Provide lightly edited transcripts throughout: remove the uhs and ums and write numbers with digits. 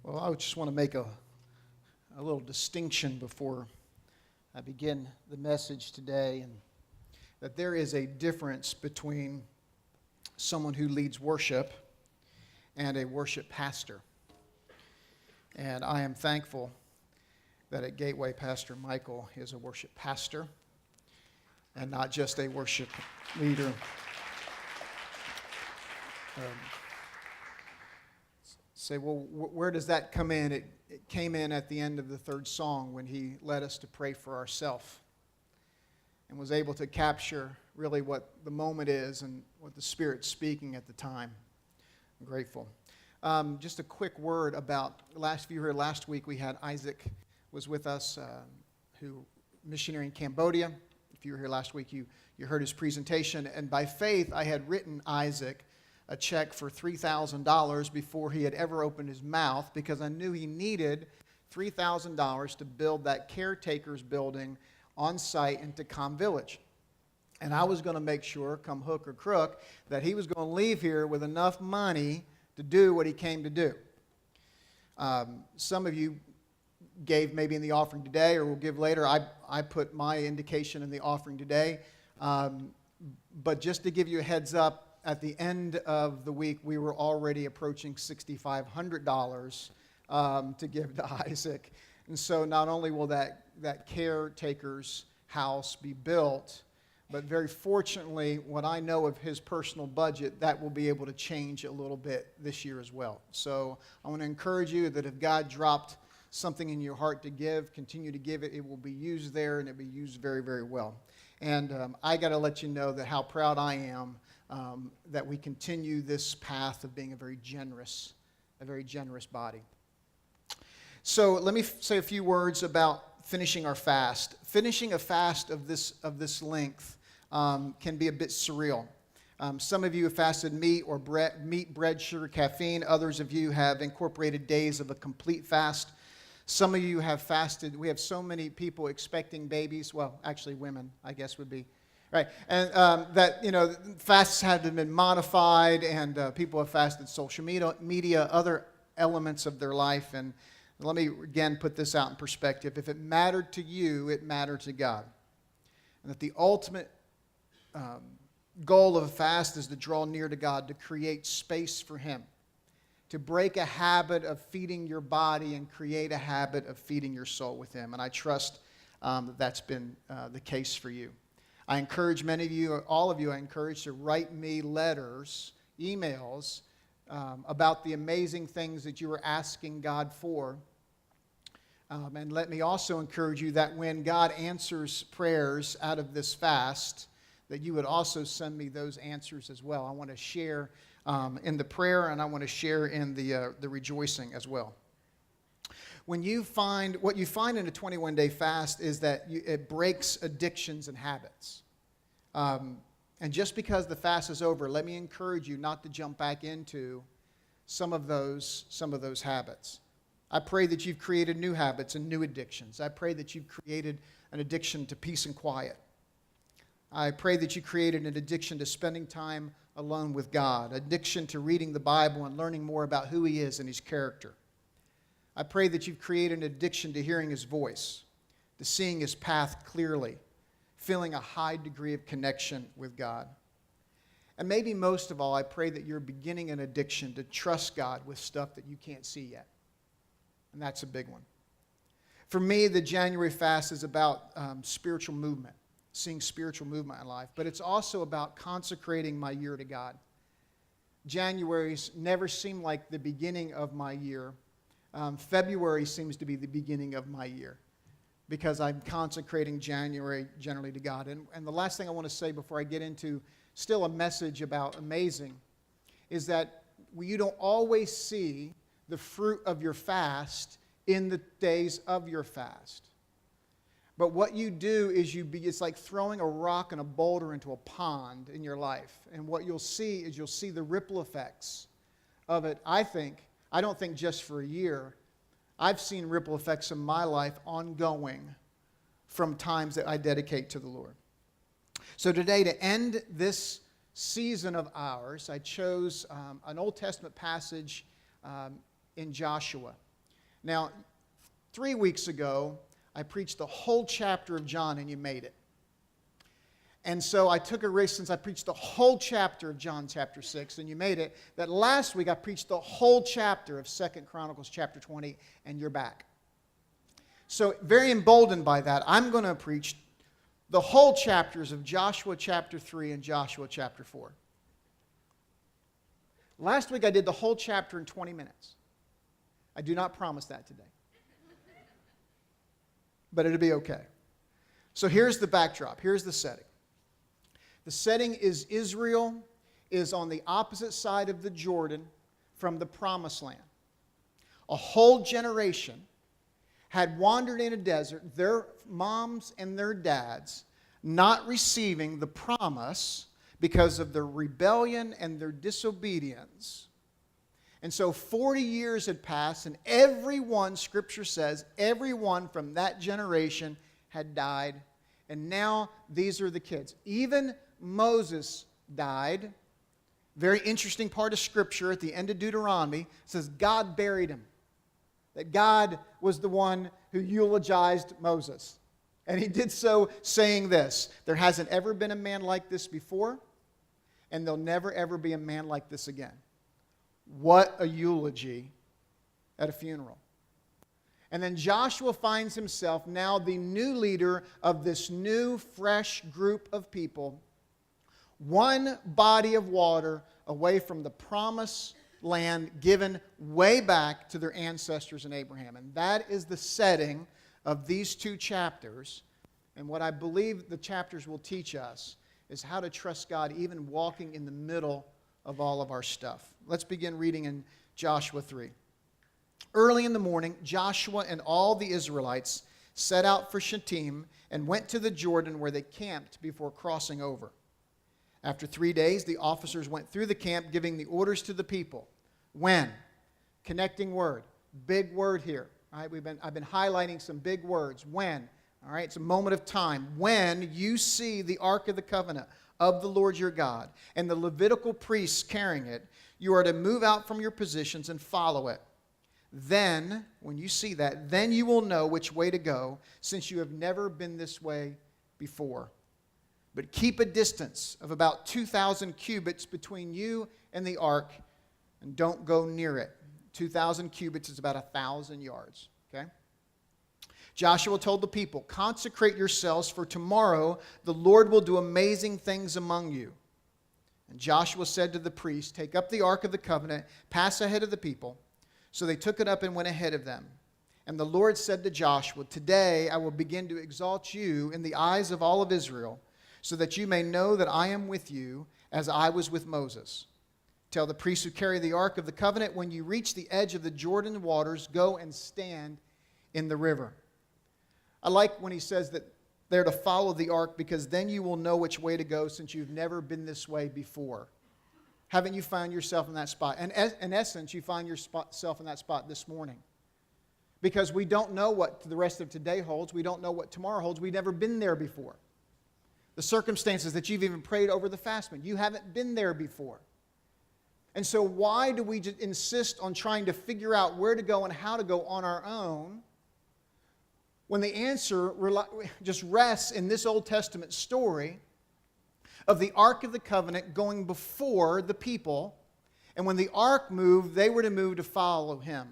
Well, I just want to make a little distinction before I begin the message today, and that there is a difference between someone who leads worship and a worship pastor. And I am thankful that at Gateway, Pastor Michael is a worship pastor and not just a worship leader. Say, well, where does that come in? It came in at the end of the third song when he led us to pray for ourselves and was able to capture really what the moment is and what the Spirit's speaking at the time. I'm grateful. Just a quick word about, if you heard last week, we had Isaac was with us, who missionary in Cambodia. If you were here last week, you heard his presentation. And by faith, I had written Isaac a check for $3,000 before he had ever opened his mouth, because I knew he needed $3,000 to build that caretaker's building on site in Takam Village. And I was going to make sure, come hook or crook, that he was going to leave here with enough money to do what he came to do. Some of you gave maybe in the offering today, or will give later. I put my indication in the offering today. But just to give you a heads up, at the end of the week, we were already approaching $6,500 to give to Isaac. And so not only will that caretaker's house be built, but very fortunately, what I know of his personal budget, that will be able to change a little bit this year as well. So I want to encourage you that if God dropped something in your heart to give, continue to give it. It will be used there, and it will be used very, very well. And I got to let you know that how proud I am that we continue this path of being a very generous body. So let me say a few words about finishing our fast. Finishing a fast of this length can be a bit surreal. Some of you have fasted meat, bread, sugar, caffeine. Others of you have incorporated days of a complete fast. Some of you have fasted. We have so many people expecting babies. Well, actually women, I guess, would be. Right, and fasts have been modified, and people have fasted social media, other elements of their life. And let me again put this out in perspective. If it mattered to you, it mattered to God. And that the ultimate goal of a fast is to draw near to God, to create space for Him, to break a habit of feeding your body and create a habit of feeding your soul with Him. And I trust that's been the case for you. I encourage many of you, all of you, I encourage to write me letters, emails, about the amazing things that you are asking God for. And let me also encourage you that when God answers prayers out of this fast, that you would also send me those answers as well. I want to share in the prayer, and I want to share in the rejoicing as well. What you find in a 21-day fast is that it breaks addictions and habits. And just because the fast is over, let me encourage you not to jump back into some of those habits. I pray that you've created new habits and new addictions. I pray that you've created an addiction to peace and quiet. I pray that you created an addiction to spending time alone with God, addiction to reading the Bible and learning more about who He is and His character. I pray that you've created an addiction to hearing His voice, to seeing His path clearly, feeling a high degree of connection with God. And maybe most of all, I pray that you're beginning an addiction to trust God with stuff that you can't see yet. And that's a big one. For me, the January fast is about spiritual movement, seeing spiritual movement in life. But it's also about consecrating my year to God. January's never seemed like the beginning of my year. February seems to be the beginning of my year, because I'm consecrating January generally to God. And the last thing I want to say before I get into still a message about amazing is that you don't always see the fruit of your fast in the days of your fast. But what you do is it's like throwing a rock and a boulder into a pond in your life. And what you'll see is the ripple effects of it. I don't think just for a year. I've seen ripple effects in my life ongoing from times that I dedicate to the Lord. So today, to end this season of ours, I chose an Old Testament passage in Joshua. Now, 3 weeks ago, I preached the whole chapter of John, and you made it. And so I took a risk, since I preached the whole chapter of John chapter 6, and you made it, that last week I preached the whole chapter of 2 Chronicles chapter 20, and you're back. So very emboldened by that, I'm going to preach the whole chapters of Joshua chapter 3 and Joshua chapter 4. Last week I did the whole chapter in 20 minutes. I do not promise that today. But it'll be okay. So here's the backdrop. Here's the setting. The setting is Israel is on the opposite side of the Jordan from the Promised Land. A whole generation had wandered in a desert, their moms and their dads not receiving the promise because of their rebellion and their disobedience. And so 40 years had passed, and everyone, Scripture says, everyone from that generation had died. And now these are the kids. Even Moses died. Very interesting part of Scripture at the end of Deuteronomy says God buried him. That God was the one who eulogized Moses. And he did so saying this: there hasn't ever been a man like this before, and there'll never ever be a man like this again. What a eulogy at a funeral. And then Joshua finds himself now the new leader of this new, fresh group of people, one body of water away from the promised land given way back to their ancestors in Abraham. And that is the setting of these two chapters. And what I believe the chapters will teach us is how to trust God even walking in the middle of all of our stuff. Let's begin reading in Joshua 3. Early in the morning, Joshua and all the Israelites set out for Shittim and went to the Jordan, where they camped before crossing over. After 3 days, the officers went through the camp, giving the orders to the people. When? Connecting word. Big word here. All right, I've been highlighting some big words. When? All right, it's a moment of time. When you see the Ark of the Covenant of the Lord your God and the Levitical priests carrying it, you are to move out from your positions and follow it. Then, when you see that, then you will know which way to go, since you have never been this way before. But keep a distance of about 2,000 cubits between you and the ark, and don't go near it. 2,000 cubits is about 1,000 yards. Okay? Joshua told the people, consecrate yourselves, for tomorrow the Lord will do amazing things among you. And Joshua said to the priests, take up the Ark of the Covenant, pass ahead of the people. So they took it up and went ahead of them. And the Lord said to Joshua, today I will begin to exalt you in the eyes of all of Israel, so that you may know that I am with you as I was with Moses. Tell the priests who carry the Ark of the Covenant, when you reach the edge of the Jordan waters, go and stand in the river. I like when he says that they're to follow the ark, because then you will know which way to go, since you've never been this way before. Haven't you found yourself in that spot? And in essence, you find yourself in that spot this morning. Because we don't know what the rest of today holds. We don't know what tomorrow holds. We've never been there before. The circumstances that you've even prayed over the fastman, you haven't been there before. And so why do we just insist on trying to figure out where to go and how to go on our own, when the answer just rests in this Old Testament story of the Ark of the Covenant going before the people, and when the Ark moved, they were to move to follow him.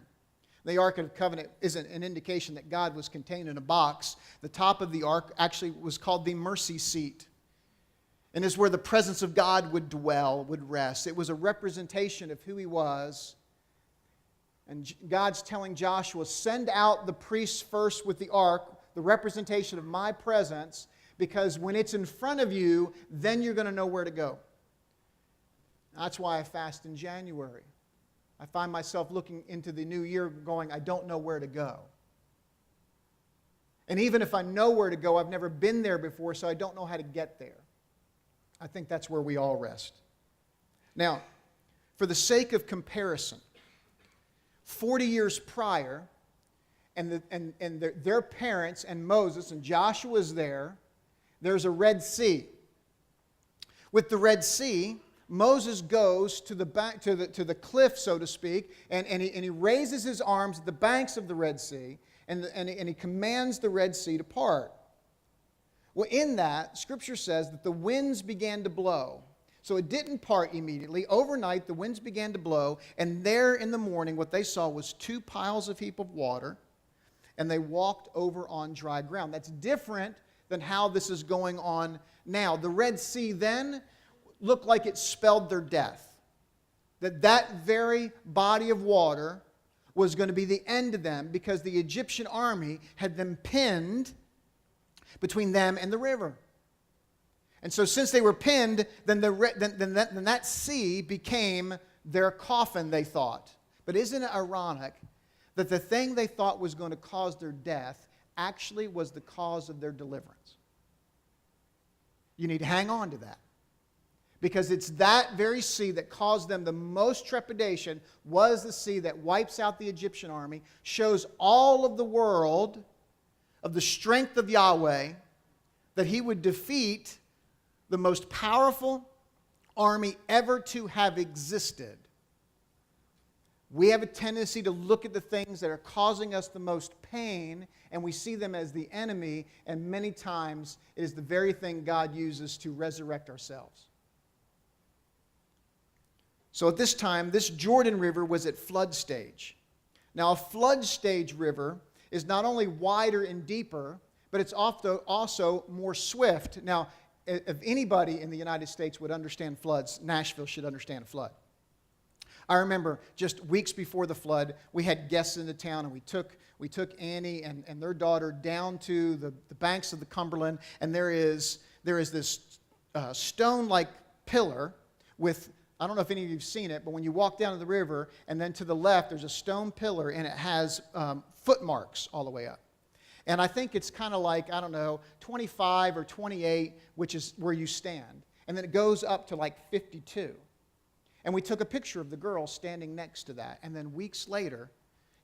The Ark of the Covenant isn't an indication that God was contained in a box. The top of the Ark actually was called the mercy seat, and is where the presence of God would dwell, would rest. It was a representation of who he was. And God's telling Joshua, send out the priests first with the ark, the representation of my presence, because when it's in front of you, then you're going to know where to go. That's why I fast in January. I find myself looking into the new year going, I don't know where to go. And even if I know where to go, I've never been there before, so I don't know how to get there. I think that's where we all rest. Now, for the sake of comparison, 40 years prior, and their parents and Moses and Joshua is there, there's a Red Sea. With the Red Sea, Moses goes to the back to the cliff, so to speak, and he raises his arms at the banks of the Red Sea, and he commands the Red Sea to part. Well, in that, Scripture says that the winds began to blow. So it didn't part immediately. Overnight, the winds began to blow, and there in the morning, what they saw was 2 piles of heap of water, and they walked over on dry ground. That's different than how this is going on now. The Red Sea then looked like it spelled their death. That very body of water was going to be the end of them because the Egyptian army had them pinned between them and the river. And so since they were pinned, then that sea became their coffin, they thought. But isn't it ironic that the thing they thought was going to cause their death actually was the cause of their deliverance? You need to hang on to that. Because it's that very sea that caused them the most trepidation, was the sea that wipes out the Egyptian army, shows all of the world of the strength of Yahweh, that He would defeat the most powerful army ever to have existed. We have a tendency to look at the things that are causing us the most pain, and we see them as the enemy, and many times it is the very thing God uses to resurrect ourselves. So at this time, this Jordan River was at flood stage. Now, a flood stage river is not only wider and deeper, but it's also more swift. Now, if anybody in the United States would understand floods, Nashville should understand a flood. I remember just weeks before the flood, we had guests in the town, and we took Annie and their daughter down to the banks of the Cumberland, and there is this stone-like pillar with, I don't know if any of you have seen it, but when you walk down to the river, and then to the left, there's a stone pillar, and it has foot marks all the way up. And I think it's kind of like, 25 or 28, which is where you stand. And then it goes up to like 52. And we took a picture of the girl standing next to that. And then weeks later,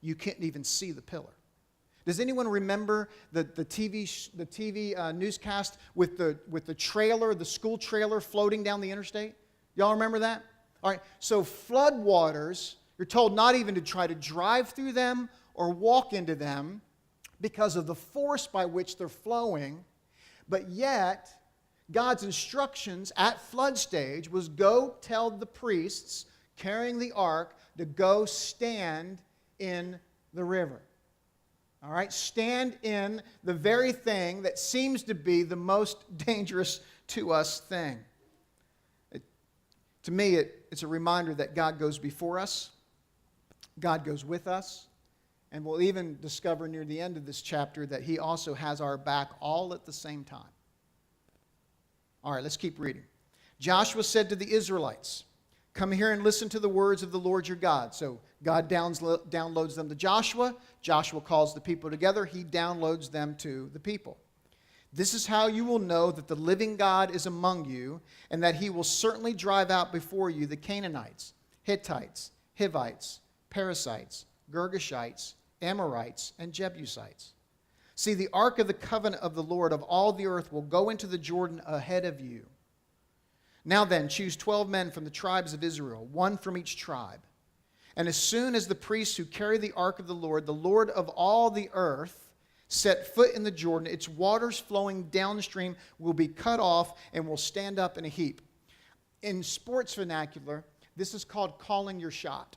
you can't even see the pillar. Does anyone remember the TV newscast with the trailer, the school trailer floating down the interstate? Y'all remember that? All right, so flood waters, you're told not even to try to drive through them or walk into them because of the force by which they're flowing. But yet, God's instructions at flood stage was go tell the priests carrying the ark to go stand in the river. All right, stand in the very thing that seems to be the most dangerous to us thing. To me, it's a reminder that God goes before us, God goes with us, and we'll even discover near the end of this chapter that He also has our back all at the same time. All right, let's keep reading. Joshua said to the Israelites, "Come here and listen to the words of the Lord your God." So God downloads them to Joshua. Joshua calls the people together. He downloads them to the people. "This is how you will know that the living God is among you, and that He will certainly drive out before you the Canaanites, Hittites, Hivites, Perizzites, Girgashites, Amorites, and Jebusites. See, the ark of the covenant of the Lord of all the earth will go into the Jordan ahead of you. Now then, choose 12 men from the tribes of Israel, one from each tribe. And as soon as the priests who carry the ark of the Lord of all the earth, set foot in the Jordan, its waters flowing downstream will be cut off and will stand up in a heap." In sports vernacular, this is called calling your shot.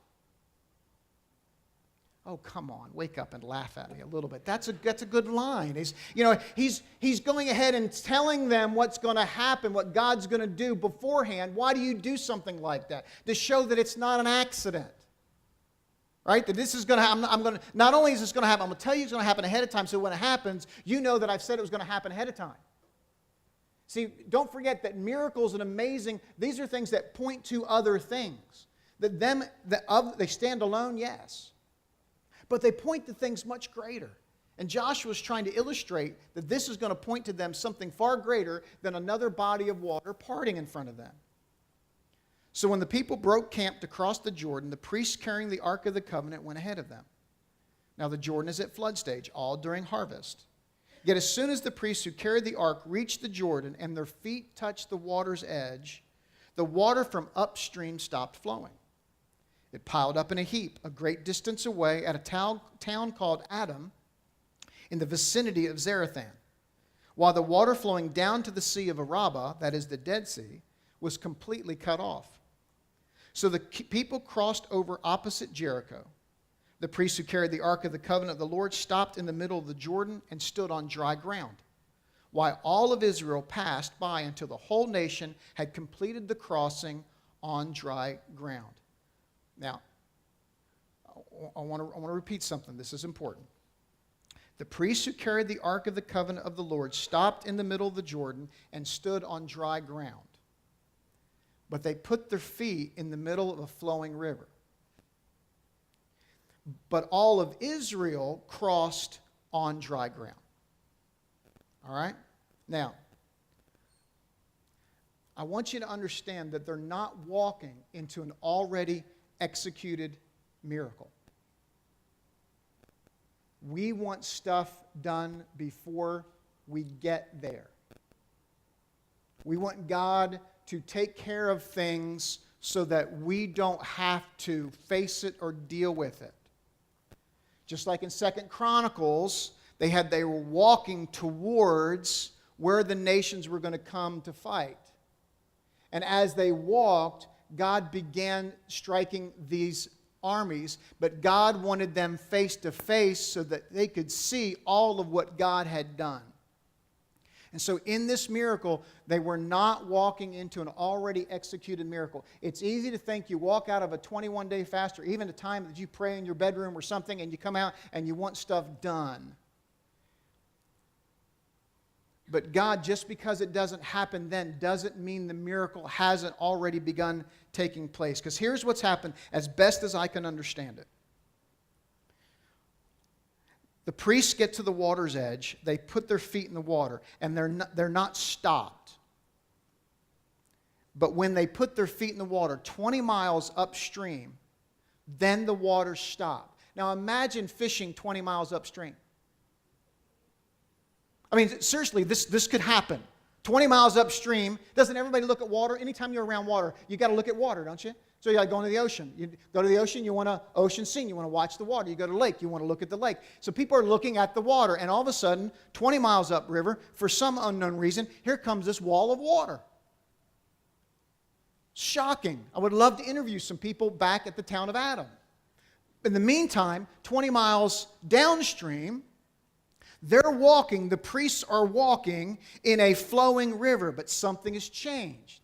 Oh, come on, wake up and laugh at me a little bit. That's a good line. He's going ahead and telling them what's going to happen, what God's going to do beforehand. Why do you do something like that? To show that it's not an accident. Right? That this is going to happen. Not only is this going to happen, I'm going to tell you it's going to happen ahead of time, so when it happens, you know that I've said it was going to happen ahead of time. See, don't forget that miracles and amazing, these are things that point to other things. They stand alone, yes. But they point to things much greater. And Joshua's trying to illustrate that this is going to point to them something far greater than another body of water parting in front of them. So when the people broke camp to cross the Jordan, the priests carrying the Ark of the Covenant went ahead of them. Now the Jordan is at flood stage, all during harvest. Yet as soon as the priests who carried the ark reached the Jordan and their feet touched the water's edge, the water from upstream stopped flowing. It piled up in a heap a great distance away at a town called Adam in the vicinity of Zarethan, while the water flowing down to the Sea of Arabah, that is the Dead Sea, was completely cut off. So the people crossed over opposite Jericho. The priests who carried the Ark of the Covenant of the Lord stopped in the middle of the Jordan and stood on dry ground, while all of Israel passed by until the whole nation had completed the crossing on dry ground. Now, I want to repeat something. This is important. The priests who carried the Ark of the Covenant of the Lord stopped in the middle of the Jordan and stood on dry ground. But they put their feet in the middle of a flowing river. But all of Israel crossed on dry ground. All right? Now, I want you to understand that they're not walking into an already executed miracle. We want stuff done before we get there. We want God to take care of things so that we don't have to face it or deal with it. Just like in 2 Chronicles, they were walking towards where the nations were going to come to fight. And as they walked, God began striking these armies, but God wanted them face to face so that they could see all of what God had done. And so in this miracle, they were not walking into an already executed miracle. It's easy to think you walk out of a 21-day fast or even a time that you pray in your bedroom or something and you come out and you want stuff done. But God, just because it doesn't happen then, doesn't mean the miracle hasn't already begun taking place. Because here's what's happened, as best as I can understand it. The priests get to the water's edge, they put their feet in the water, and they're not stopped. But when they put their feet in the water 20 miles upstream, then the water stopped. Now imagine fishing 20 miles upstream. I mean, seriously, this could happen. 20 miles upstream. Doesn't everybody look at water? Anytime you're around water, you got to look at water, don't you? So you're like going to the ocean. You go to the ocean, you want an ocean scene. You want to watch the water. You go to the lake, you want to look at the lake. So people are looking at the water, and all of a sudden, 20 miles upriver, for some unknown reason, here comes this wall of water. Shocking. I would love to interview some people back at the town of Adam. In the meantime, 20 miles downstream, they're walking, the priests are walking in a flowing river, but something has changed.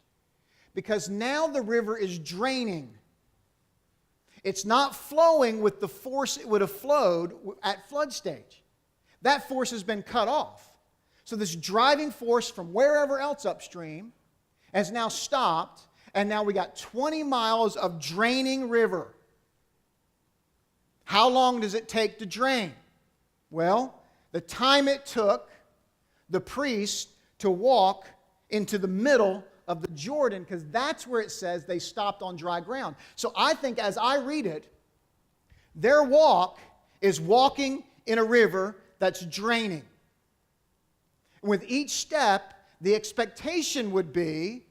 Because now the river is draining. It's not flowing with the force it would have flowed at flood stage. That force has been cut off. So this driving force from wherever else upstream has now stopped, and now we got 20 miles of draining river. How long does it take to drain? Well, the time it took the priest to walk into the middle of the Jordan, because that's where it says they stopped on dry ground. So I think as I read it, their walk is walking in a river that's draining. With each step, the expectation would be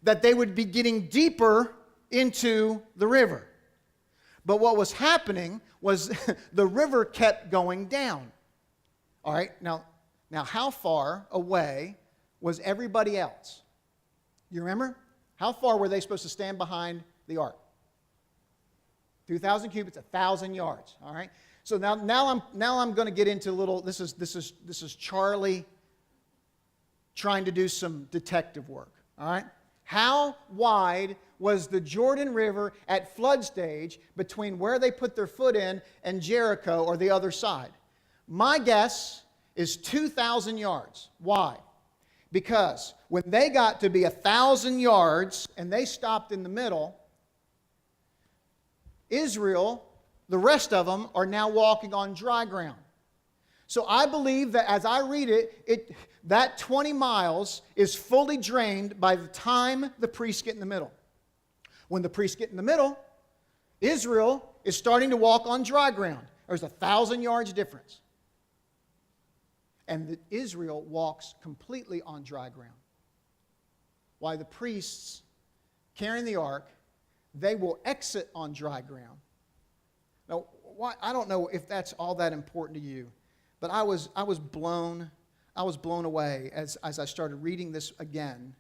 that they would be getting deeper into the river. But what was happening was the river kept going down. All right, now how far away was everybody else? You remember? How far were they supposed to stand behind the ark? 2,000 cubits, 1,000 yards. All right. So now I'm going to get into a little. This is Charlie trying to do some detective work. All right. How wide was the Jordan River at flood stage between where they put their foot in and Jericho or the other side? My guess is 2,000 yards. Why? Because when they got to be 1,000 yards and they stopped in the middle, Israel, the rest of them, are now walking on dry ground. So I believe that as I read it, that 20 miles is fully drained by the time the priests get in the middle. When the priests get in the middle, Israel is starting to walk on dry ground. There's 1,000 yards difference. And Israel walks completely on dry ground. Why the priests carrying the ark. They will exit on dry ground. Now, I don't know if that's all that important to you, but I was blown away as I started reading this again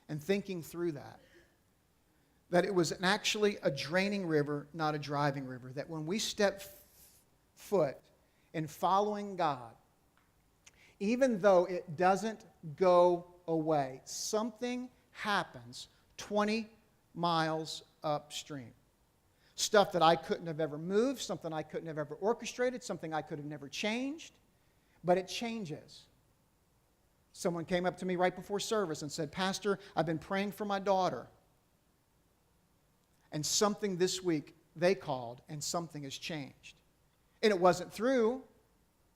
and thinking through that it was actually a draining river, not a driving river. That when we step foot in following God, even though it doesn't go away, something happens 20 miles upstream. Stuff that I couldn't have ever moved, something I couldn't have ever orchestrated, something I could have never changed, but it changes. Someone came up to me right before service and said, "Pastor, I've been praying for my daughter, and something this week," they called, "and something has changed." And it wasn't through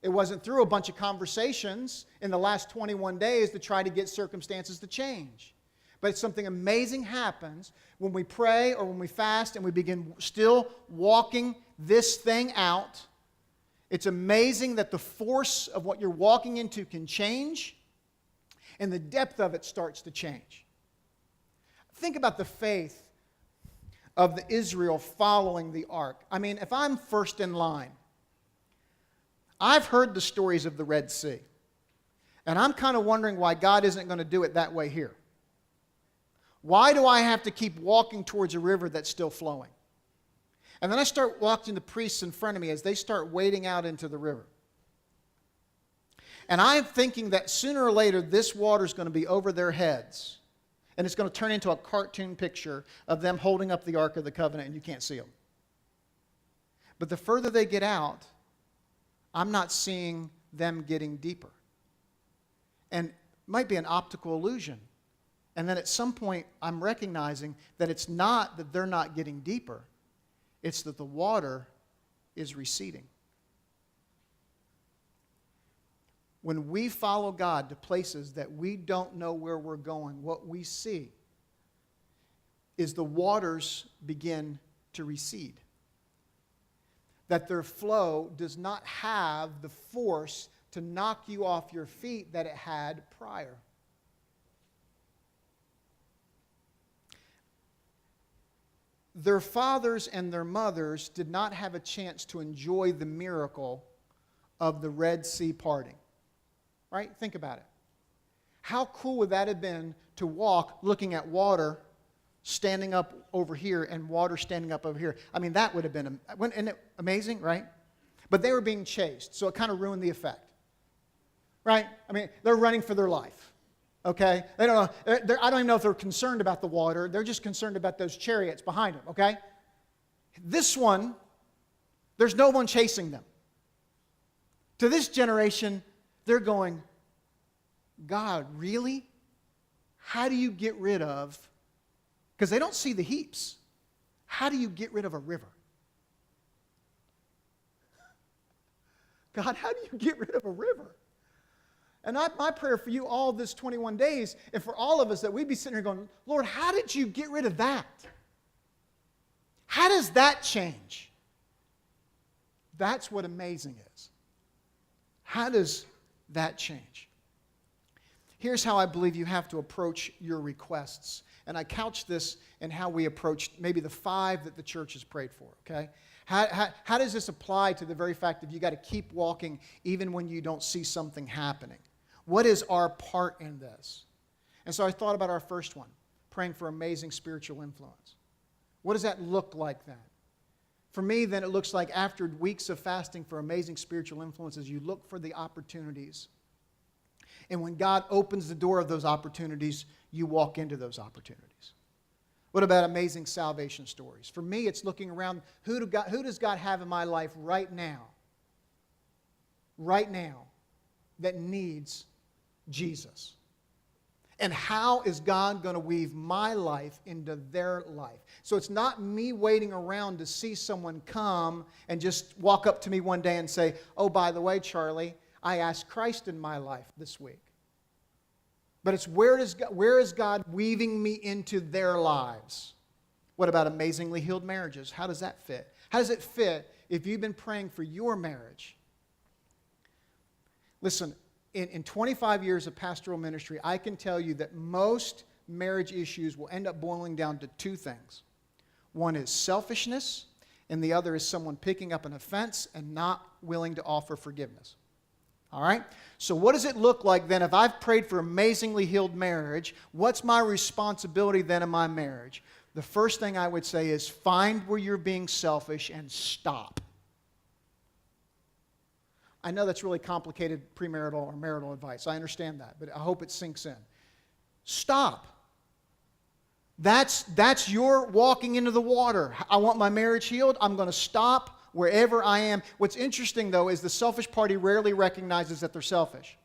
a bunch of conversations in the last 21 days to try to get circumstances to change. But something amazing happens when we pray or when we fast and we begin still walking this thing out. It's amazing that the force of what you're walking into can change, and the depth of it starts to change. Think about the faith of the Israel following the ark. I mean, if I'm first in line, I've heard the stories of the Red Sea, and I'm kind of wondering why God isn't going to do it that way here. Why do I have to keep walking towards a river that's still flowing? And then I start watching the priests in front of me as they start wading out into the river. And I'm thinking that sooner or later this water is going to be over their heads. And it's going to turn into a cartoon picture of them holding up the Ark of the Covenant and you can't see them. But the further they get out, I'm not seeing them getting deeper. And it might be an optical illusion. And then at some point, I'm recognizing that it's not that they're not getting deeper. It's that the water is receding. When we follow God to places that we don't know where we're going, what we see is the waters begin to recede. That their flow does not have the force to knock you off your feet that it had prior. Their fathers and their mothers did not have a chance to enjoy the miracle of the Red Sea parting. Right? Think about it. How cool would that have been to walk looking at water standing up over here and water standing up over here? I mean, that would have been, isn't it amazing, right? But they were being chased, so it kind of ruined the effect. Right? I mean, they're running for their life. Okay? They don't know. I don't even know if they're concerned about the water. They're just concerned about those chariots behind them. Okay? This one, there's no one chasing them. To this generation, they're going, "God, really? How do you get rid of," because they don't see the heaps. How do you get rid of a river? God, how do you get rid of a river? And my prayer for you all this 21 days, and for all of us, that we'd be sitting here going, "Lord, how did you get rid of that? How does that change?" That's what amazing is. How does that change? Here's how I believe you have to approach your requests. And I couch this in how we approached maybe the 5 that the church has prayed for, okay? How does this apply to the very fact that you got to keep walking even when you don't see something happening? What is our part in this? And so I thought about our first one, praying for amazing spiritual influence. What does that look like then? For me, then, it looks like after weeks of fasting for amazing spiritual influences, you look for the opportunities. And when God opens the door of those opportunities, you walk into those opportunities. What about amazing salvation stories? For me, it's looking around, who does God have in my life right now, that needs Jesus? And how is God going to weave my life into their life? So it's not me waiting around to see someone come and just walk up to me one day and say, "Oh, by the way, Charlie, I asked Christ in my life this week." But it's where is God weaving me into their lives? What about amazingly healed marriages? How does that fit? How does it fit if you've been praying for your marriage? Listen, in 25 years of pastoral ministry, I can tell you that most marriage issues will end up boiling down to two things. One is selfishness, and the other is someone picking up an offense and not willing to offer forgiveness. All right? So what does it look like then if I've prayed for amazingly healed marriage? What's my responsibility then in my marriage? The first thing I would say is find where you're being selfish and stop. I know that's really complicated premarital or marital advice. I understand that, but I hope it sinks in. Stop. That's your walking into the water. I want my marriage healed. I'm going to stop wherever I am. What's interesting, though, is the selfish party rarely recognizes that they're selfish.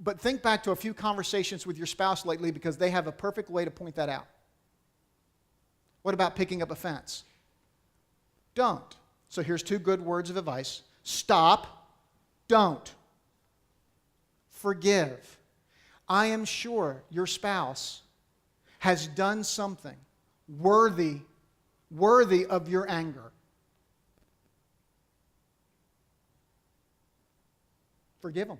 But think back to a few conversations with your spouse lately because they have a perfect way to point that out. What about picking up offense? Don't. So here's two good words of advice. Stop. Don't. Forgive. I am sure your spouse has done something worthy of your anger. Forgive them.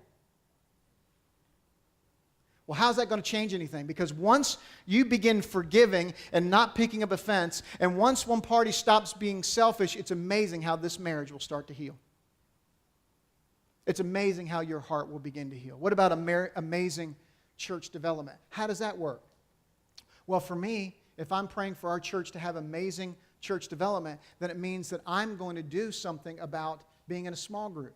Well, how's that going to change anything? Because once you begin forgiving and not picking up offense, and once one party stops being selfish, it's amazing how this marriage will start to heal. It's amazing how your heart will begin to heal. What about amazing church development? How does that work? Well, for me, if I'm praying for our church to have amazing church development, then it means that I'm going to do something about being in a small group.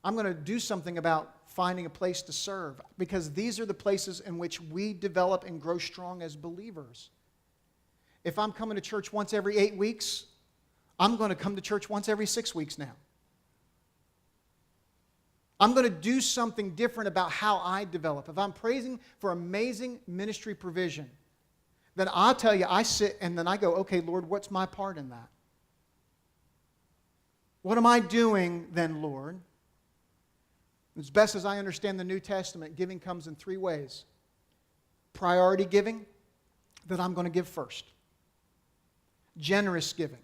I'm going to do something about finding a place to serve, because these are the places in which we develop and grow strong as believers. If I'm coming to church once every 8 weeks, I'm going to come to church once every 6 weeks now. I'm going to do something different about how I develop. If I'm praising for amazing ministry provision, then I'll tell you, I sit and then I go, okay, Lord, what's my part in that? What am I doing then, Lord? As best as I understand the New Testament, giving comes in three ways. Priority giving, that I'm going to give first. Generous giving,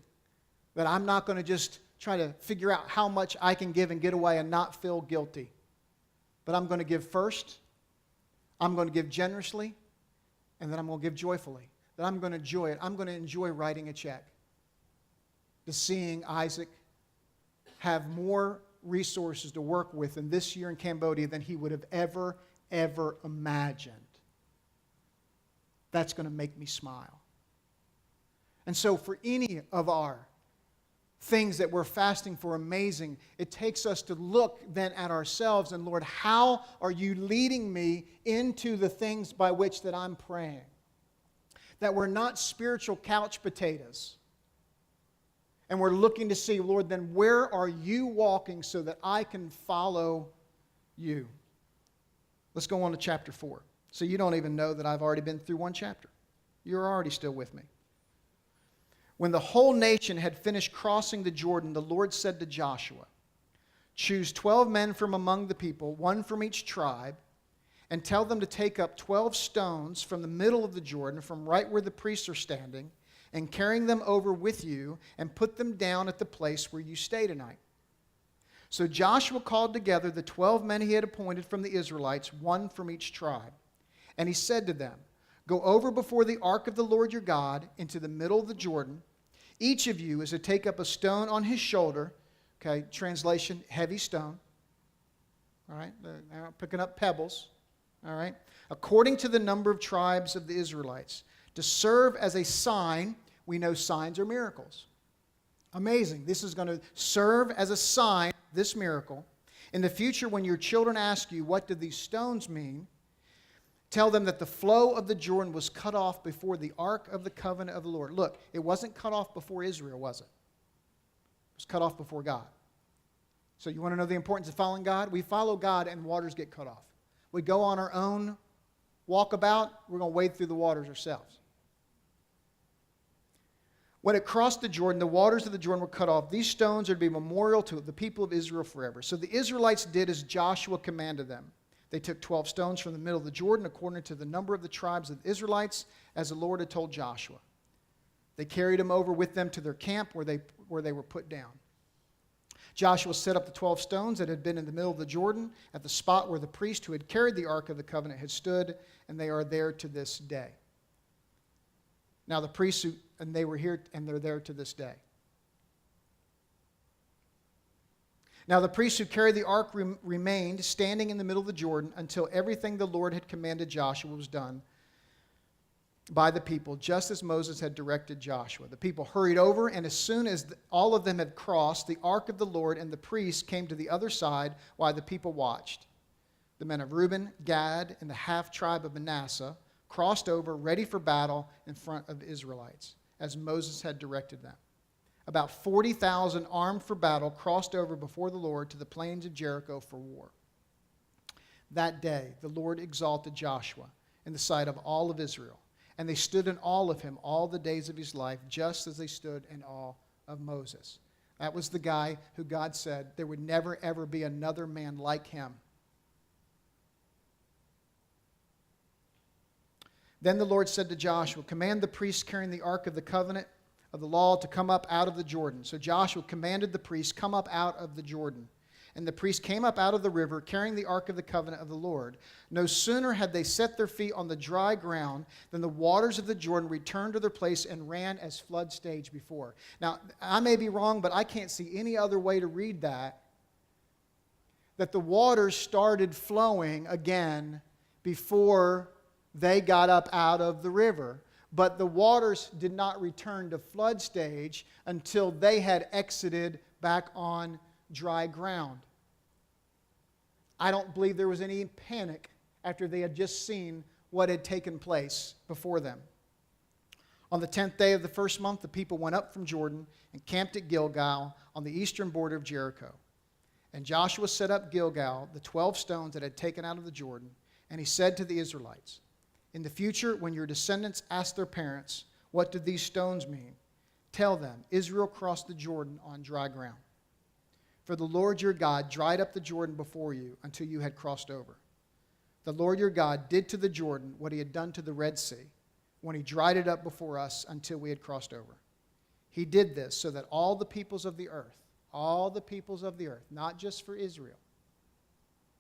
that I'm not going to just try to figure out how much I can give and get away and not feel guilty. But I'm going to give first, I'm going to give generously, and then I'm going to give joyfully. That I'm going to enjoy it. I'm going to enjoy writing a check. To seeing Isaac have more resources to work with in this year in Cambodia than he would have ever imagined. That's going to make me smile. And so for any of our things that we're fasting for amazing, it takes us to look then at ourselves and, Lord, how are you leading me into the things by which that I'm praying? That we're not spiritual couch potatoes. And we're looking to see, Lord, then where are you walking so that I can follow you? Let's go on to chapter 4. So you don't even know that I've already been through one chapter. You're already still with me. When the whole nation had finished crossing the Jordan, the Lord said to Joshua, "Choose 12 men from among the people, one from each tribe, and tell them to take up 12 stones from the middle of the Jordan, from right where the priests are standing, and carrying them over with you, and put them down at the place where you stay tonight." So Joshua called together the 12 men he had appointed from the Israelites, one from each tribe. And he said to them, "Go over before the ark of the Lord your God into the middle of the Jordan. Each of you is to take up a stone on his shoulder." Okay, translation, heavy stone. All right, they're picking up pebbles. All right, according to the number of tribes of the Israelites, to serve as a sign. We know signs are miracles. Amazing. This is going to serve as a sign, this miracle. In the future, when your children ask you, "What do these stones mean?" tell them that the flow of the Jordan was cut off before the ark of the covenant of the Lord. Look, it wasn't cut off before Israel, was it? It was cut off before God. So you want to know the importance of following God? We follow God and waters get cut off. We go on our own walkabout, we're going to wade through the waters ourselves. When it crossed the Jordan, the waters of the Jordan were cut off. These stones are to be memorial to the people of Israel forever. So the Israelites did as Joshua commanded them. They took 12 stones from the middle of the Jordan according to the number of the tribes of the Israelites, as the Lord had told Joshua. They carried them over with them to their camp where they were put down. Joshua set up the 12 stones that had been in the middle of the Jordan at the spot where the priest who had carried the Ark of the Covenant had stood, and they are there to this day. Now the priests, and they were here, and they're there to this day. Now the priests who carried the ark remained standing in the middle of the Jordan until everything the Lord had commanded Joshua was done by the people, just as Moses had directed Joshua. The people hurried over, and as soon as all of them had crossed, the ark of the Lord and the priests came to the other side while the people watched. The men of Reuben, Gad, and the half-tribe of Manasseh crossed over, ready for battle in front of the Israelites, as Moses had directed them. About 40,000 armed for battle crossed over before the Lord to the plains of Jericho for war. That day the Lord exalted Joshua in the sight of all of Israel, and they stood in awe of him all the days of his life, just as they stood in awe of Moses. That was the guy who God said there would never, ever be another man like him. Then the Lord said to Joshua, "Command the priests carrying the ark of the covenant of the law to come up out of the Jordan." So Joshua commanded the priests, "Come up out of the Jordan." And the priests came up out of the river, carrying the ark of the covenant of the Lord. No sooner had they set their feet on the dry ground than the waters of the Jordan returned to their place and ran as flood stage before. Now, I may be wrong, but I can't see any other way to read that the waters started flowing again before they got up out of the river. But the waters did not return to flood stage until they had exited back on dry ground. I don't believe there was any panic after they had just seen what had taken place before them. On the 10th day of the first month, the people went up from Jordan and camped at Gilgal on the eastern border of Jericho. And Joshua set up Gilgal, the 12 stones that had taken out of the Jordan, and he said to the Israelites, "In the future, when your descendants ask their parents, 'What do these stones mean?' tell them, 'Israel crossed the Jordan on dry ground. For the Lord your God dried up the Jordan before you until you had crossed over. The Lord your God did to the Jordan what he had done to the Red Sea, when he dried it up before us until we had crossed over. He did this so that all the peoples of the earth, not just for Israel."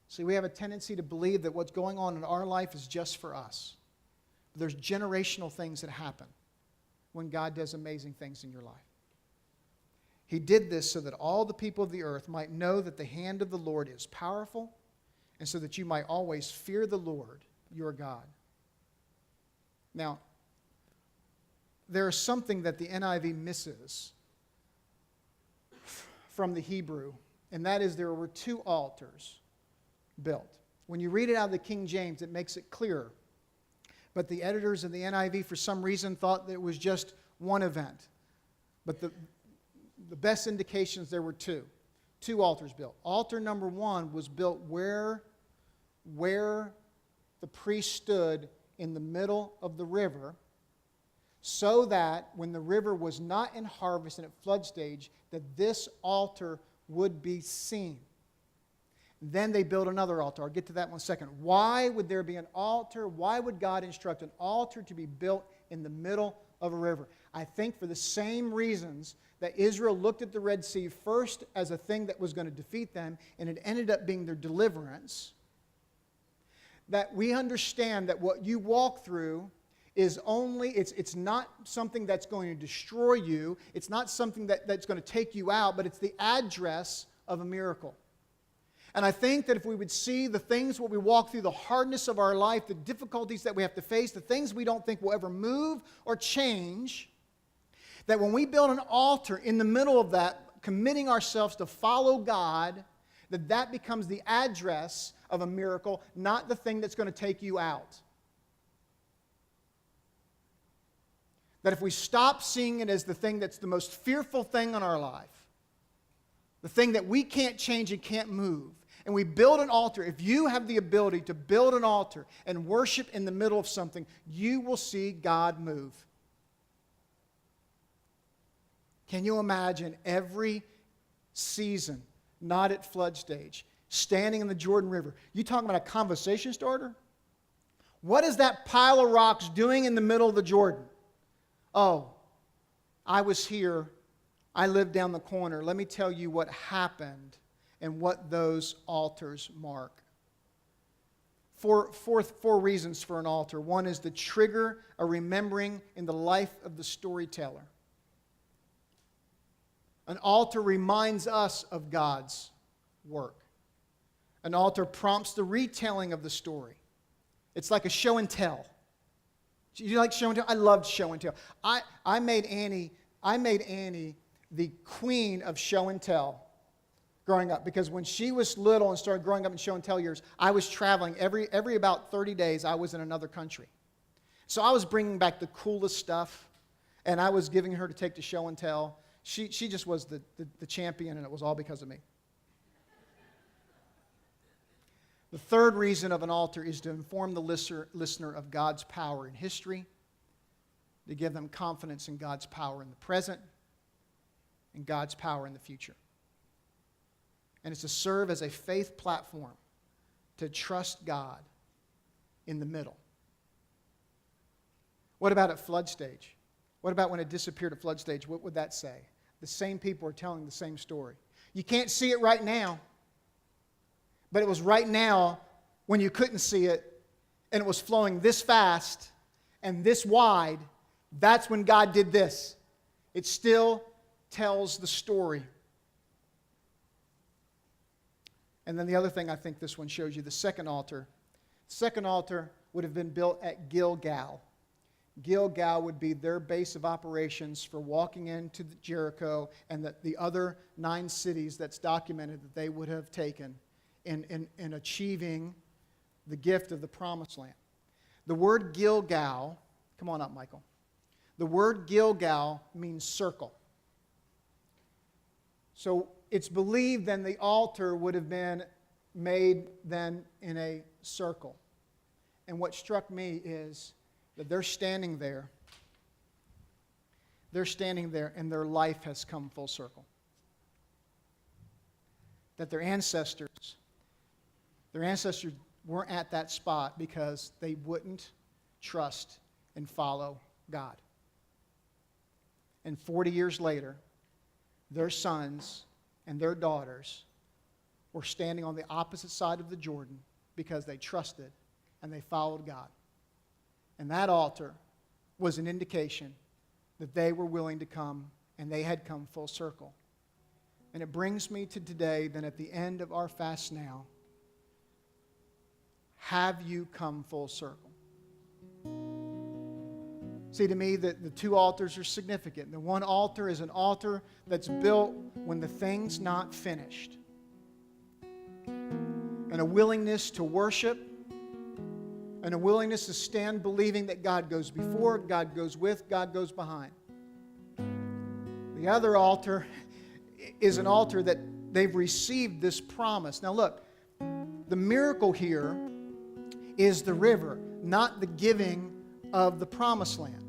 See, we have a tendency to believe that what's going on in our life is just for us. But there's generational things that happen when God does amazing things in your life. He did this so that all the people of the earth might know that the hand of the Lord is powerful, and so that you might always fear the Lord, your God. Now, there is something that the NIV misses from the Hebrew, and that is there were 2 altars built. When you read it out of the King James, it makes it clearer. But the editors of the NIV, for some reason, thought that it was just one event. But the best indications there were 2 altars built. Altar number 1 was built where the priest stood in the middle of the river, so that when the river was not in harvest and at flood stage, that this altar would be seen. Then they built another altar. I'll get to that in 1 second. Why would there be an altar? Why would God instruct an altar to be built in the middle of a river? I think for the same reasons that Israel looked at the Red Sea first as a thing that was going to defeat them, and it ended up being their deliverance. That we understand that what you walk through is it's not something that's going to destroy you. It's not something that's going to take you out, but it's the address of a miracle. And I think that if we would see the things what we walk through, the hardness of our life, the difficulties that we have to face, the things we don't think will ever move or change, that when we build an altar in the middle of that, committing ourselves to follow God, that becomes the address of a miracle, not the thing that's going to take you out. That if we stop seeing it as the thing that's the most fearful thing in our life, the thing that we can't change and can't move, and we build an altar, if you have the ability to build an altar and worship in the middle of something, you will see God move. Can you imagine every season, not at flood stage, standing in the Jordan River? You talking about a conversation starter? What is that pile of rocks doing in the middle of the Jordan? Oh, I was here I live down the corner. Let me tell you what happened and what those altars mark. Four reasons for an altar. One is to trigger a remembering in the life of the storyteller. An altar reminds us of God's work. An altar prompts the retelling of the story. It's like a show and tell. Do you like show and tell? I loved show and tell. I made Annie the queen of show and tell growing up, because when she was little and started growing up in show and tell years, I was traveling every about 30 days. I was in another country. So I was bringing back the coolest stuff, and I was giving her to take to show and tell. She just was the champion, and it was all because of me. The third reason of an altar is to inform the listener of God's power in history, to give them confidence in God's power in the present, and God's power in the future. And it's to serve as a faith platform to trust God in the middle. What about at flood stage? What about when it disappeared at flood stage? What would that say? The same people are telling the same story. You can't see it right now, but it was right now when you couldn't see it, and it was flowing this fast and this wide. That's when God did this. It still tells the story. And then the other thing I think this one shows you, the second altar. The second altar would have been built at Gilgal. Gilgal would be their base of operations for walking into Jericho and the other 9 cities that's documented that they would have taken in achieving the gift of the promised land. The word Gilgal, come on up, Michael. The word Gilgal means circle. So it's believed then the altar would have been made then in a circle. And what struck me is that they're standing there. They're standing there and their life has come full circle. That their ancestors weren't at that spot because they wouldn't trust and follow God. And 40 years later, their sons and their daughters were standing on the opposite side of the Jordan because they trusted and they followed God. And that altar was an indication that they were willing to come and they had come full circle. And it brings me to today, then at the end of our fast now, have you come full circle? See, to me, the 2 altars are significant. The one altar is an altar that's built when the thing's not finished. And a willingness to worship, and a willingness to stand believing that God goes before, God goes with, God goes behind. The other altar is an altar that they've received this promise. Now look, the miracle here is the river, not the giving of the promised land.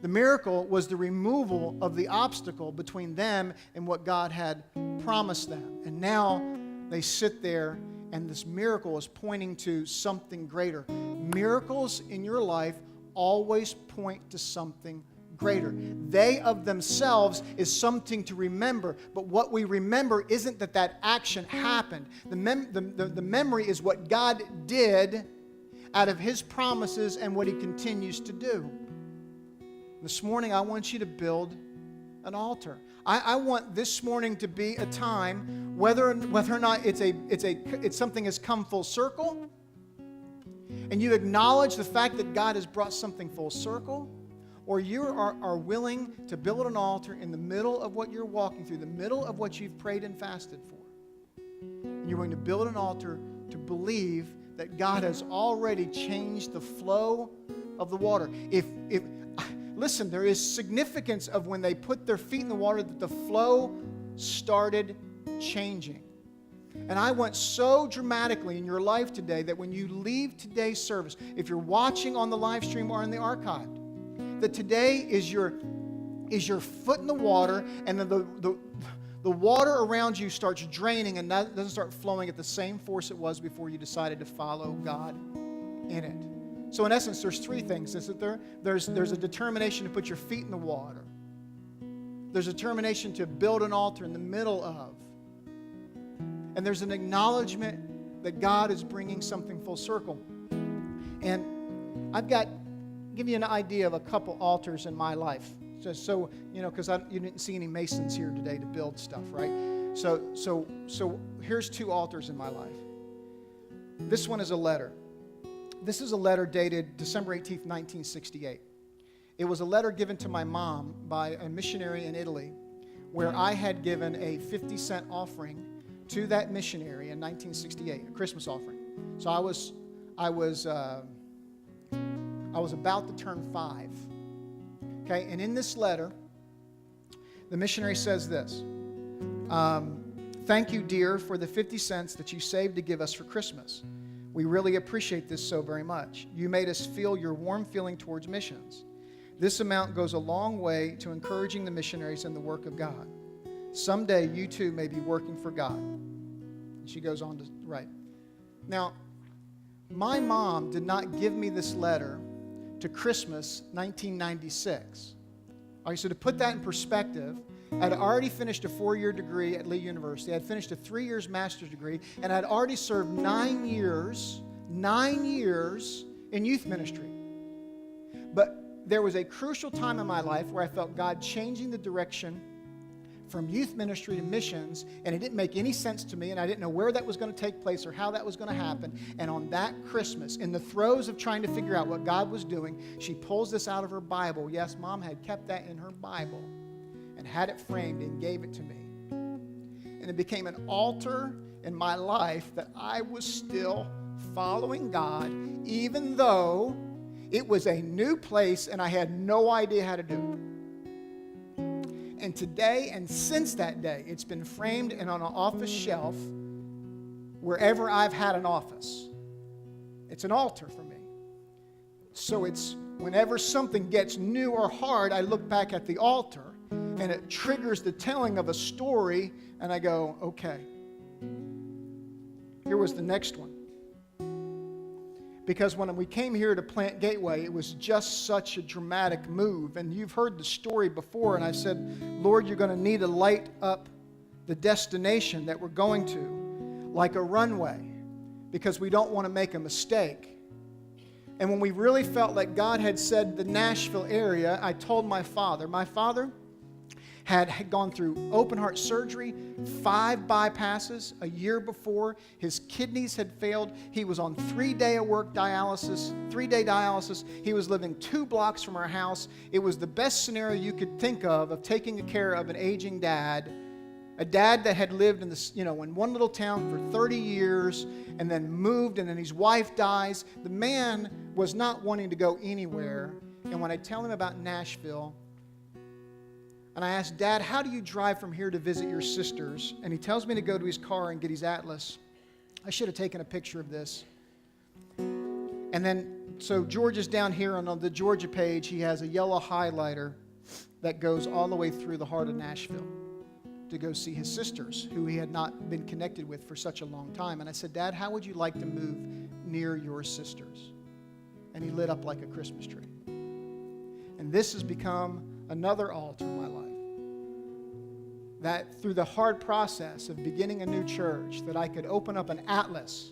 The miracle was the removal of the obstacle between them and what God had promised them. And now they sit there, and this miracle is pointing to something greater. Miracles in your life always point to something greater. They of themselves is something to remember, but what we remember isn't that action happened. The memory is what God did out of His promises and what He continues to do. This morning, I want you to build an altar. I want this morning to be a time, whether or not it's something has come full circle, and you acknowledge the fact that God has brought something full circle, or you are willing to build an altar in the middle of what you're walking through, the middle of what you've prayed and fasted for. And you're going to build an altar to believe that God has already changed the flow of the water. Listen, there is significance of when they put their feet in the water that the flow started changing. And I want so dramatically in your life today that when you leave today's service, if you're watching on the live stream or in the archive, that today is your foot in the water, and then the water around you starts draining and doesn't start flowing at the same force it was before you decided to follow God in it. So in essence, there's 3 things, isn't there? There's a determination to put your feet in the water. There's a determination to build an altar in the middle of. And there's an acknowledgement that God is bringing something full circle. And give you an idea of a couple altars in my life. So because you didn't see any masons here today to build stuff, right? So here's 2 altars in my life. This one is a letter. This is a letter dated December 18th, 1968. It was a letter given to my mom by a missionary in Italy where I had given a 50-cent offering to that missionary in 1968, a Christmas offering. So I was about to turn 5. Okay, and in this letter, the missionary says this: "Thank you, dear, for the 50 cents that you saved to give us for Christmas. We really appreciate this so very much. You made us feel your warm feeling towards missions. This amount goes a long way to encouraging the missionaries in the work of God. Someday you too may be working for God." And she goes on to write. Now, my mom did not give me this letter to Christmas 1996. All right, so to put that in perspective, I'd already finished a 4-year degree at Lee University. I'd finished a 3-year master's degree, and I'd already served 9 years in youth ministry. But there was a crucial time in my life where I felt God changing the direction from youth ministry to missions, and it didn't make any sense to me, and I didn't know where that was going to take place or how that was going to happen. And on that Christmas, in the throes of trying to figure out what God was doing, she pulls this out of her Bible. Yes, Mom had kept that in her Bible and had it framed and gave it to me. And it became an altar in my life that I was still following God, even though it was a new place and I had no idea how to do it. And today, and since that day, it's been framed and on an office shelf wherever I've had an office. It's an altar for me. So it's whenever something gets new or hard, I look back at the altar and it triggers the telling of a story, and I go, okay. Here was the next one. Because when we came here to plant Gateway, it was just such a dramatic move. And you've heard the story before, and I said, Lord, you're going to need to light up the destination that we're going to like a runway, because we don't want to make a mistake. And when we really felt like God had said the Nashville area, I told my father. My father had gone through open heart surgery, 5 bypasses a year before. His kidneys had failed. He was on 3-day dialysis. He was living 2 blocks from our house. It was the best scenario you could think of taking care of an aging dad, a dad that had lived in in one little town for 30 years and then moved, and then his wife dies. The man was not wanting to go anywhere. And when I tell him about Nashville, and I asked, Dad, how do you drive from here to visit your sisters? And he tells me to go to his car and get his atlas. I should have taken a picture of this. And then, so George is down here, and on the Georgia page, he has a yellow highlighter that goes all the way through the heart of Nashville to go see his sisters, who he had not been connected with for such a long time. And I said, Dad, how would you like to move near your sisters? And he lit up like a Christmas tree. And this has become another altar in my life. That through the hard process of beginning a new church, that I could open up an atlas.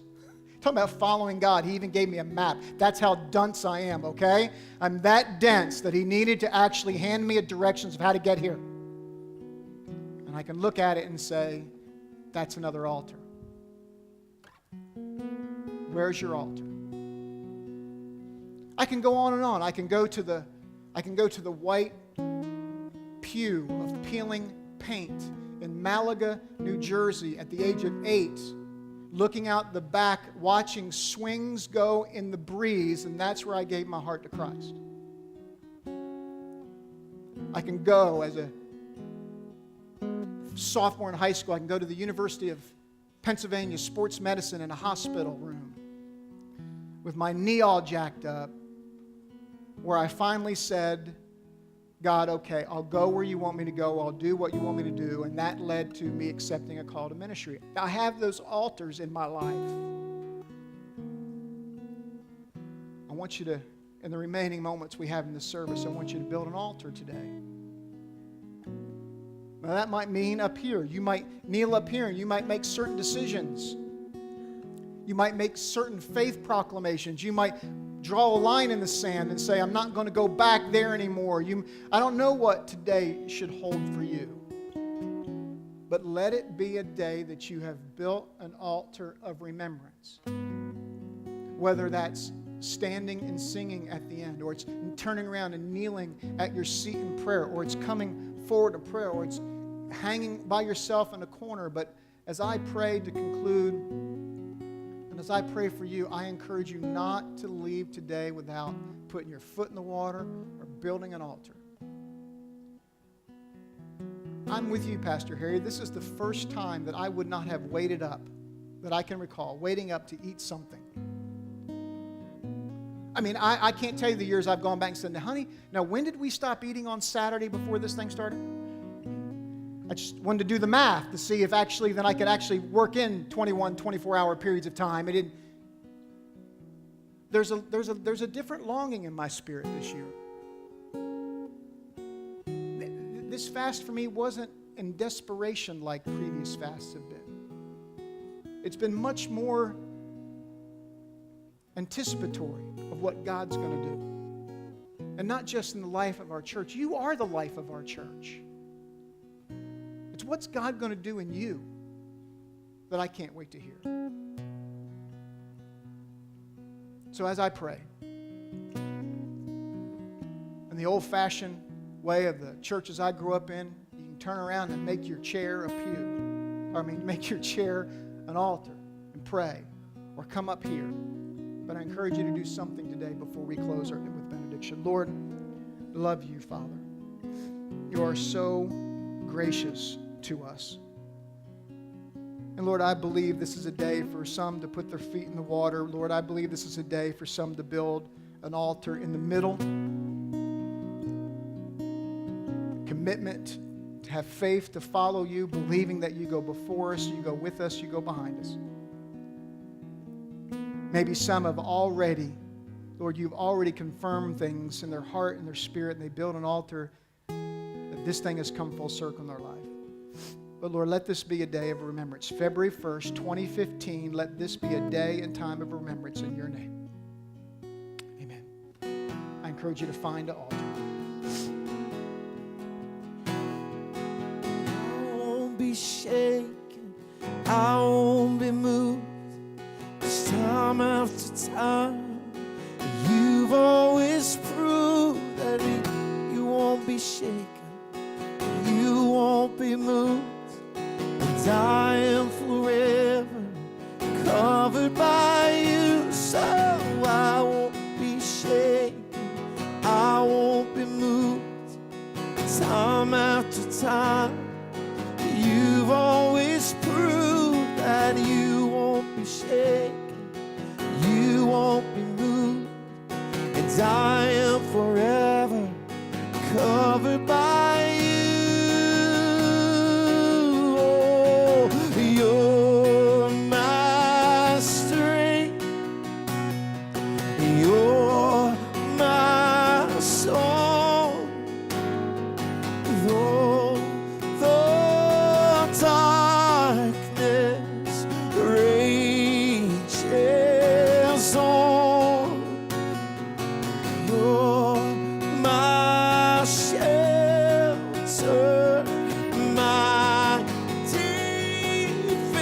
Talking about following God, he even gave me a map. That's how dense I am, okay? I'm that dense that he needed to actually hand me directions of how to get here. And I can look at it and say, that's another altar. Where's your altar? I can go on and on. I can go to the white pew of peeling paint in Malaga, New Jersey at the age of 8, looking out the back, watching swings go in the breeze, and that's where I gave my heart to Christ. I can go as a sophomore in high school. I can go to the University of Pennsylvania sports medicine in a hospital room with my knee all jacked up, where I finally said, God, okay, I'll go where you want me to go. I'll do what you want me to do. And that led to me accepting a call to ministry. I have those altars in my life. I want you to, in the remaining moments we have in this service, I want you to build an altar today. Now, that might mean up here. You might kneel up here and you might make certain decisions. You might make certain faith proclamations. You might draw a line in the sand and say, I'm not going to go back there anymore. I don't know what today should hold for you. But let it be a day that you have built an altar of remembrance. Whether that's standing and singing at the end, or it's turning around and kneeling at your seat in prayer, or it's coming forward to prayer, or it's hanging by yourself in a corner. But as I pray to conclude, and as I pray for you, I encourage you not to leave today without putting your foot in the water or building an altar. I'm with you, Pastor Harry. This is the first time that I would not have waited up, that I can recall, waiting up to eat something. I mean, I can't tell you the years I've gone back and said, honey, now when did we stop eating on Saturday before this thing started? I just wanted to do the math to see if actually then I could actually work in 21, 24-hour periods of time. There's a different longing in my spirit this year. This fast for me wasn't in desperation like previous fasts have been. It's been much more anticipatory of what God's going to do. And not just in the life of our church. You are the life of our church. It's what's God going to do in you that I can't wait to hear. So as I pray, in the old-fashioned way of the churches I grew up in, you can turn around and make your chair a pew. Make your chair an altar and pray. Or come up here. But I encourage you to do something today before we close with benediction. Lord, I love you, Father. You are so gracious to us. And Lord, I believe this is a day for some to put their feet in the water. Lord, I believe this is a day for some to build an altar in the middle. Commitment to have faith, to follow you, believing that you go before us, you go with us, you go behind us. Maybe some have already, Lord, you've already confirmed things in their heart and their spirit, and they build an altar that this thing has come full circle in their life. But Lord, let this be a day of remembrance. February 1st, 2015, let this be a day and time of remembrance in your name. Amen. I encourage you to find an altar. I won't be shaken. I won't be moved. Time after time, you've always proved that you won't be shaken, you won't be moved, and I am forever covered by you. So I won't be shaken, I won't be moved. Time after time, you've always proved that you won't be shaken, you won't be moved, and I am forever covered by you. Oh, you're my strength, you're my song. Though the darkness rages on, you're my shelter, my defense,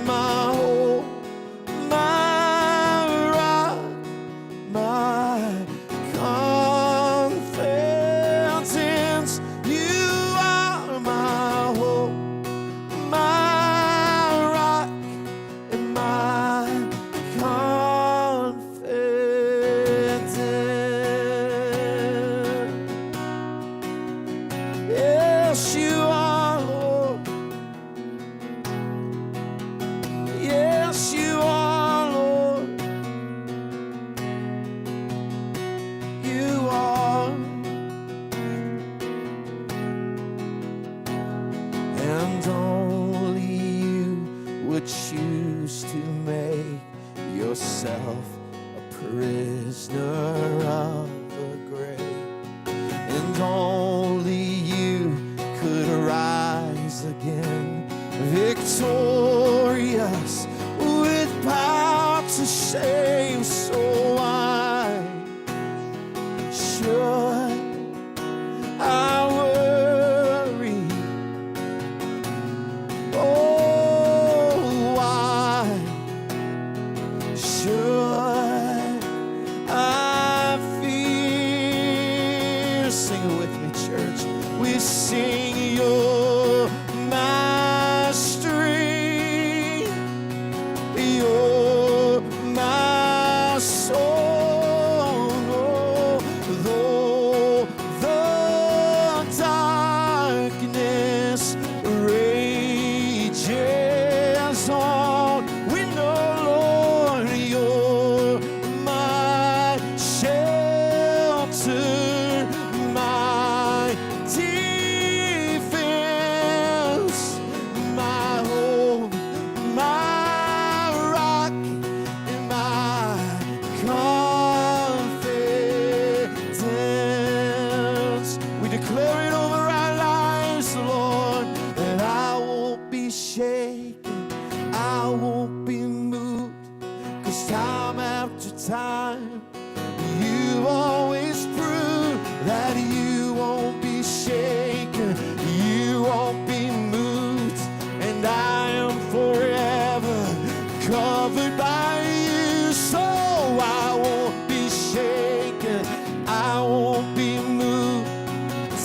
my hope, my rock, my confidence. You are my hope, my rock, and my confidence. Yes, you are, Lord. Yes, you are, Lord. You are. And only you would choose to make yourself a prisoner of the grave. And only you it with me, church. We sing, you're my strength, you're my song. Oh, though the darkness rages on, we know, Lord, you're my shelter, my defense, my hope, my rock, and my confidence. We declare it over our lives, Lord, that I won't be shaken, I won't be moved, 'cause time after time, you always prove that you won't be shaken, you won't be moved, and I am forever covered by you. So I won't be shaken, I won't be moved,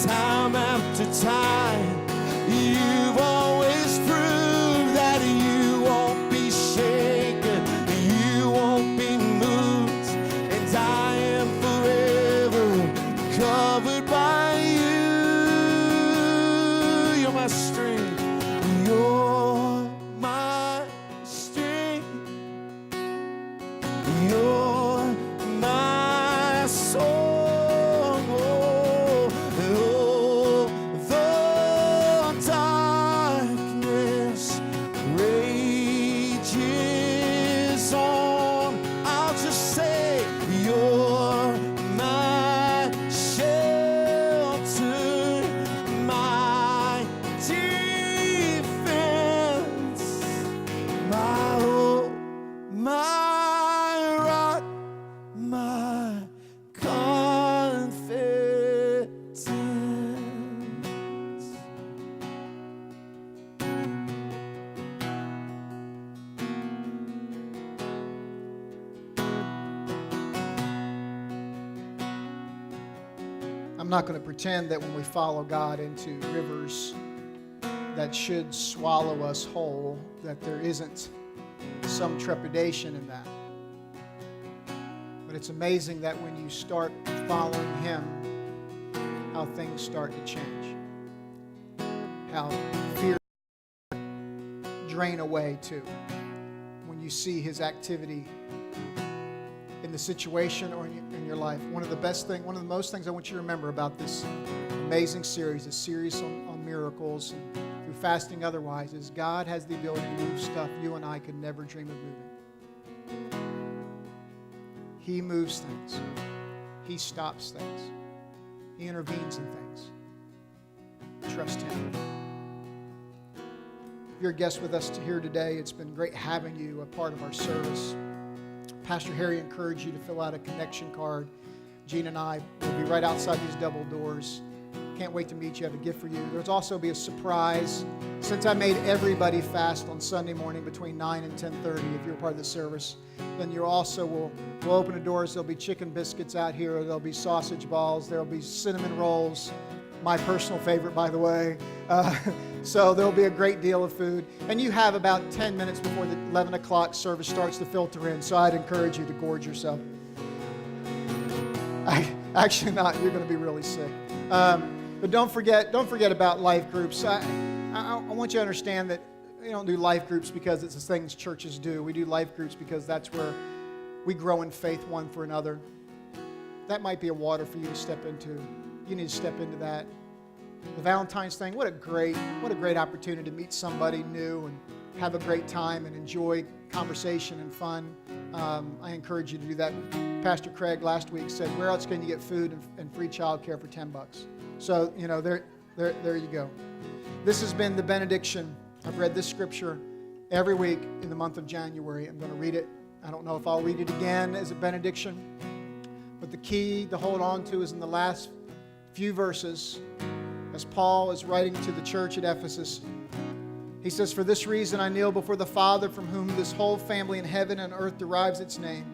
time after time. You've always proved that you won't be shaken, you won't be moved, and I am forever covered by you. You're my strength, you're my strength, you're my song. Oh, oh, the darkness rages on, I'll just say, you're my shelter, my defense, my hope, my rock, my confidence. I'm not going to pretend that when we follow God into rivers that should swallow us whole, that there isn't some trepidation in that. But it's amazing that when you start following Him, how things start to change. How fear drain away too. When you see His activity in the situation or in your life. One of the most things I want you to remember about this amazing series, this series on miracles and through fasting otherwise, is God has the ability to move stuff you and I could never dream of moving. He moves things. He stops things. He intervenes in things. Trust Him. If you're a guest with us here today, it's been great having you a part of our service. Pastor Harry encouraged you to fill out a connection card. Gene and I will be right outside these double doors. Can't wait to meet you. I have a gift for you. There'll also be a surprise. Since I made everybody fast on Sunday morning between 9 and 10:30, if you're part of the service, then you also will open the doors. There'll be chicken biscuits out here. There'll be sausage balls. There'll be cinnamon rolls. My personal favorite, by the way. So there'll be a great deal of food. And you have about 10 minutes before the 11 o'clock service starts to filter in, so I'd encourage you to gorge yourself. Actually not. You're going to be really sick. But don't forget about life groups. I want you to understand that we don't do life groups because it's the things churches do. We do life groups because that's where we grow in faith one for another. That might be a water for you to step into. You need to step into that. The Valentine's thing, what a great opportunity to meet somebody new and have a great time and enjoy conversation and fun. I encourage you to do that. Pastor Craig last week said, where else can you get food and free childcare for $10? So, there you go. This has been the benediction. I've read this scripture every week in the month of January. I'm going to read it. I don't know if I'll read it again as a benediction, but the key to hold on to is in the last few verses. As Paul is writing to the church at Ephesus, he says, for this reason I kneel before the Father, from whom this whole family in heaven and earth derives its name.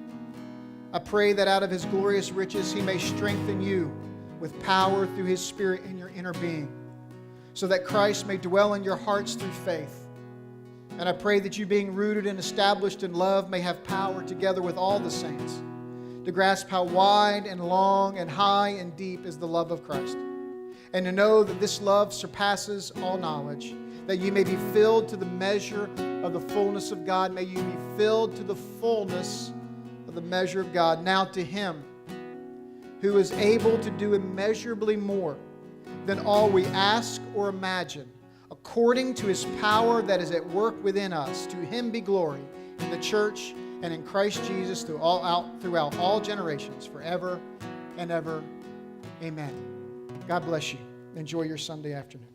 I pray that out of His glorious riches He may strengthen you with power through His Spirit in your inner being, so that Christ may dwell in your hearts through faith. And I pray that you, being rooted and established in love, may have power together with all the saints to grasp how wide and long and high and deep is the love of Christ, and to know that this love surpasses all knowledge, that you may be filled to the measure of the fullness of God. May you be filled to the fullness of the measure of God. Now to Him who is able to do immeasurably more than all we ask or imagine, according to His power that is at work within us. To Him be glory in the church and in Christ Jesus throughout all generations, forever and ever. Amen. God bless you. Enjoy your Sunday afternoon.